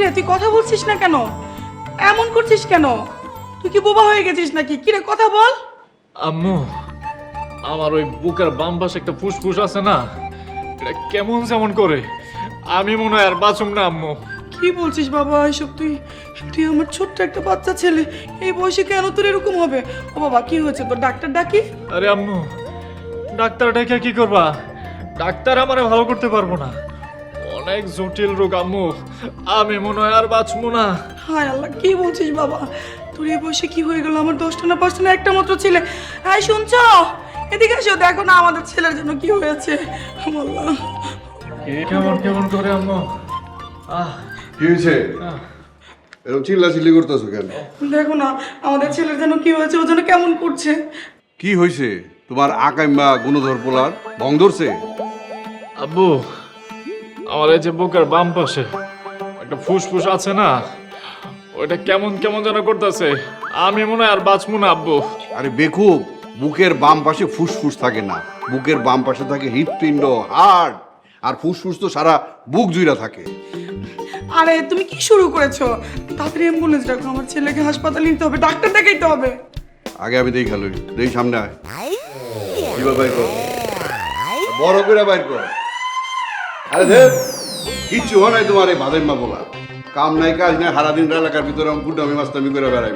রে তুই কথা বলছিস না কেন? এমন করছিস কেন? তুই কি বোবা হয়ে গেছিস নাকি? কি রে কথা বল। আম্মু, আমার ওই বুকের বাম পাশে একটা ফুসফুস আছে না, এটা কেমন যেমন করে, আমি মনে হয় আর বাঁচুম না আম্মু। কি বলছিস বাবা এসব? তুই তুই আমার ছোট্ট একটা বাচ্চা ছেলে, এই বয়সে কেন তোর এরকম হবে? ও বাবা কি হয়েছে তোর? ডাক্তার ডাকি। আরে আম্মু, ডাক্তার ডেকে কি করবা? ডাক্তার আমারে ভালো করতে পারবো না, অনেক জটিল রোগ আম্মু, আমি মনে হয় আর বাঁচবো না। হায় আল্লাহ, কি বলছিস বাবা? তোর এই বয়সে কি হয়ে গেল? আমার 10টা না 5টা না একটা মাত্র ছেলে। হ্যাঁ শুনছো? এদিকে এসো, দেখো না আমাদের ছেলের জন্য কি হয়েছে। আল্লাহ, কেমন কেমন করে আম্মু? কি হয়েছে? এরকম চিল্লাচিল্লি করতেছো কেন? দেখো না আমাদের ছেলের জন্য কি হয়েছে, ও যেন কেমন করছে। কি হয়েছে? তোমার আকাইম্বা গুণধর পোলার ভং ধরছে? আব্বু, আমার এই যে বুকের বাম পাশে একটা ফুসফুস আছে না, ওইটা কেমন কেমন যেন করতেছে, আমি মনে হয় আর বাঁচবো না আব্বু। আরে বেকুব, বুকের বাম পাশে ফুসফুস থাকে না, বুকের বাম পাশে থাকে হৃৎপিণ্ড, হার্ট। আর ফুসফুস তো সারা বুক জুড়ে থাকে। আরে তুমি কি শুরু করেছো? তাড়াতাড়ি অ্যাম্বুলেন্স ডাকো, আমার ছেলেকে হাসপাতালে নিতে হবে, ডাক্তার দেখাইতে হবে। আগে আমি দেখি খালি, দেখি সামনে আয়। কিভাবে বাইর কর, বড় করে বাইর কর। আরে দেব, কিচ্ছু হয় নাই তোমার এই ভাদের মা বলা। কাম নাই কাজ নাই, সারাদিন এলাকার ভিতরে আমি গুড্ডামি মাস্তামি করে বেড়াই।